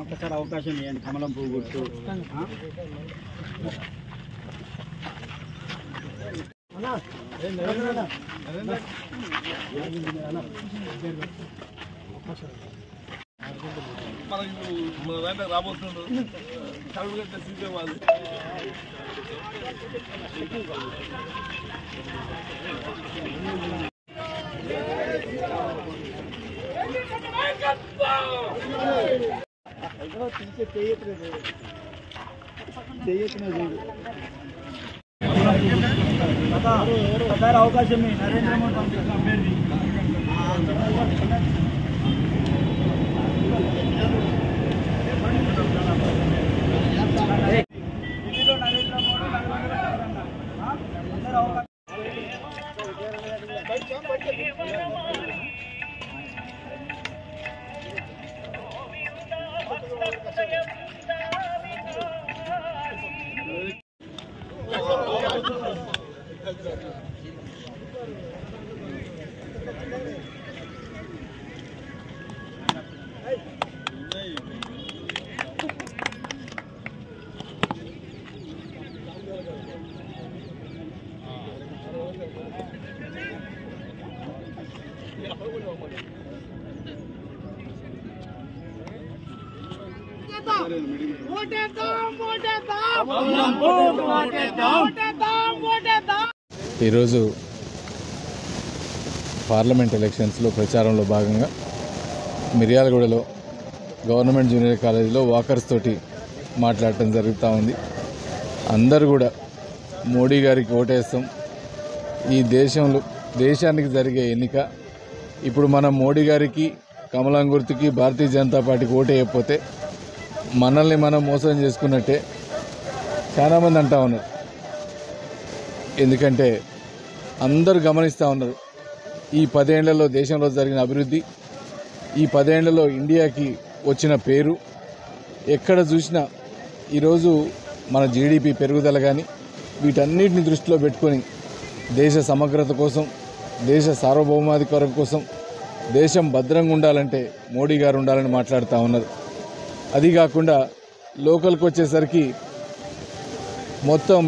ఒక్కసారి అవకాశం ఇవ్వండి. కమలం పువ్వు గుర్తు మన దాంట్లో రాబోతున్నాడు చదువుగట్టే సీజే వాళ్ళు అవకాశం నరేంద్ర మోడీ అభ్యర్థి ఢిల్లీలో నరేంద్ర మోడీ ఈరోజు పార్లమెంట్ ఎలక్షన్స్లో ప్రచారంలో భాగంగా మిర్యాలగూడలో గవర్నమెంట్ జూనియర్ కాలేజీలో వాకర్స్ తోటి మాట్లాడటం జరుగుతూ ఉంది. అందరూ కూడా మోడీ గారికి ఓటేస్తాం. ఈ దేశానికి జరిగే ఎన్నిక ఇప్పుడు మనం మోడీ గారికి, కమలం గుర్తుకి, భారతీయ జనతా పార్టీకి ఓటేయకపోతే మనల్ని మనం మోసం చేసుకున్నట్టే చాలామంది అంటా ఉన్నారు. ఎందుకంటే అందరూ గమనిస్తూ ఉన్నారు ఈ 10 ఏళ్లలో దేశంలో జరిగిన అభివృద్ధి, ఈ 10 ఏళ్లలో ఇండియాకి వచ్చిన పేరు. ఎక్కడ చూసినా ఈరోజు మన జీడిపి పెరుగుదల కానీ వీటన్నిటిని దృష్టిలో పెట్టుకొని దేశ సమగ్రత కోసం, దేశ సార్వభౌమాధికారం కోసం, దేశం భద్రంగా ఉండాలంటే మోడీ గారు ఉండాలని మాట్లాడుతూ ఉన్నారు. అది కాకుండా లోకల్కి వచ్చేసరికి మొత్తం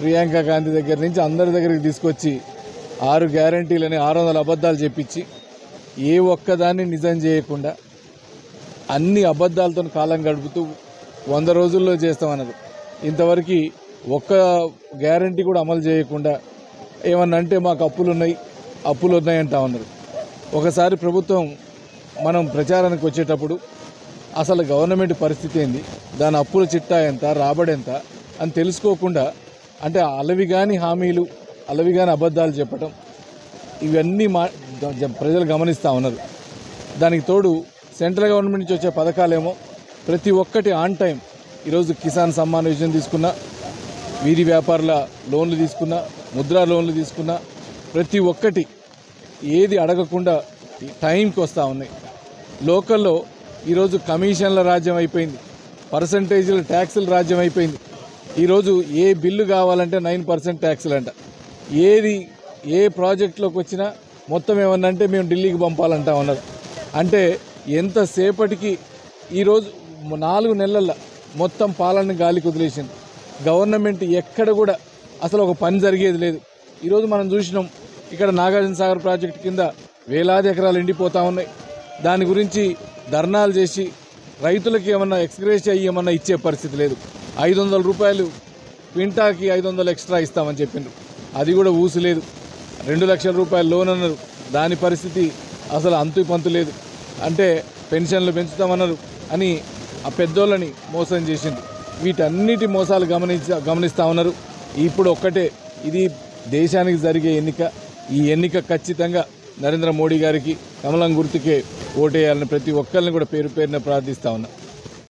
ప్రియాంక గాంధీ దగ్గర నుంచి అందరి దగ్గరికి తీసుకొచ్చి 6 గ్యారంటీలని 600 అబద్ధాలు చెప్పించి ఏ ఒక్కదాన్ని నిజం చేయకుండా అన్ని అబద్ధాలతో కాలం గడుపుతూ 100 రోజుల్లో చేస్తామన్నారు. ఇంతవరకు ఒక్క గ్యారంటీ కూడా అమలు చేయకుండా ఏమన్నా అంటే మాకు అప్పులు ఉన్నాయి అంటా ఉన్నారు. ఒకసారి ప్రభుత్వం మనం ప్రచారానికి వచ్చేటప్పుడు అసలు గవర్నమెంట్ పరిస్థితి ఏంది, దాని అప్పుల చిట్టా ఎంత, రాబడి ఎంత అని తెలుసుకోకుండా అంటే అలవిగాని హామీలు, అలవిగాని అబద్ధాలు చెప్పటం ఇవన్నీ ప్రజలు గమనిస్తూ ఉన్నారు. దానికి తోడు సెంట్రల్ గవర్నమెంట్ నుంచి వచ్చే పథకాలేమో ప్రతి ఒక్కటి ఆన్ టైం. ఈరోజు కిసాన్ సమ్మాన్ యోజన తీసుకున్నా, వీధి వ్యాపారుల లోన్లు తీసుకున్నా, ముద్రా లోన్లు తీసుకున్నా, ప్రతి ఒక్కటి ఏది అడగకుండా టైంకి వస్తూ ఉన్నాయి. లోకల్లో ఈరోజు కమిషన్ల రాజ్యం అయిపోయింది, పర్సంటేజీల ట్యాక్సుల రాజ్యం అయిపోయింది. ఈరోజు ఏ బిల్లు కావాలంటే 9% ట్యాక్సులు అంట. ఏ ప్రాజెక్టులోకి వచ్చినా మొత్తం ఏమన్నా అంటే మేము ఢిల్లీకి పంపాలంటా ఉన్నారు. అంటే ఎంతసేపటికి ఈరోజు 4 నెలల మొత్తం పాలన గాలికి వదిలేసింది. గవర్నమెంట్ ఎక్కడ కూడా అసలు ఒక పని జరిగేది లేదు. ఈరోజు మనం చూసినాం ఇక్కడ నాగార్జున సాగర్ ప్రాజెక్టు కింద వేలాది ఎకరాలు ఎండిపోతూ ఉన్నాయి. దాని గురించి ధర్నాలు చేసి రైతులకి ఏమన్నా ఎక్స్గ్రేషియా ఏమన్నా ఇచ్చే పరిస్థితి లేదు. 500 రూపాయలు క్వింటాకి 500 ఎక్స్ట్రా ఇస్తామని చెప్పిండ్రు, అది కూడా ఊసు లేదు. 2 లక్షల రూపాయలు లోన్ అన్నారు, దాని పరిస్థితి అసలు అంతు పంతు లేదు. అంటే పెన్షన్లు పెంచుతామన్నారు అని ఆ పెద్దోళ్ళని మోసం చేసింది. వీటన్నిటి మోసాలు గమనిస్తూ ఉన్నారు. ఇప్పుడు ఒక్కటే, ఇది దేశానికి జరిగే ఎన్నిక. ఈ ఎన్నిక ఖచ్చితంగా నరేంద్ర మోడీ గారికి, కమలం గుర్తుకే ఓటేయాలని ప్రతి ఒక్కరిని కూడా పేరు పేరున ప్రార్థిస్తా ఉన్నా.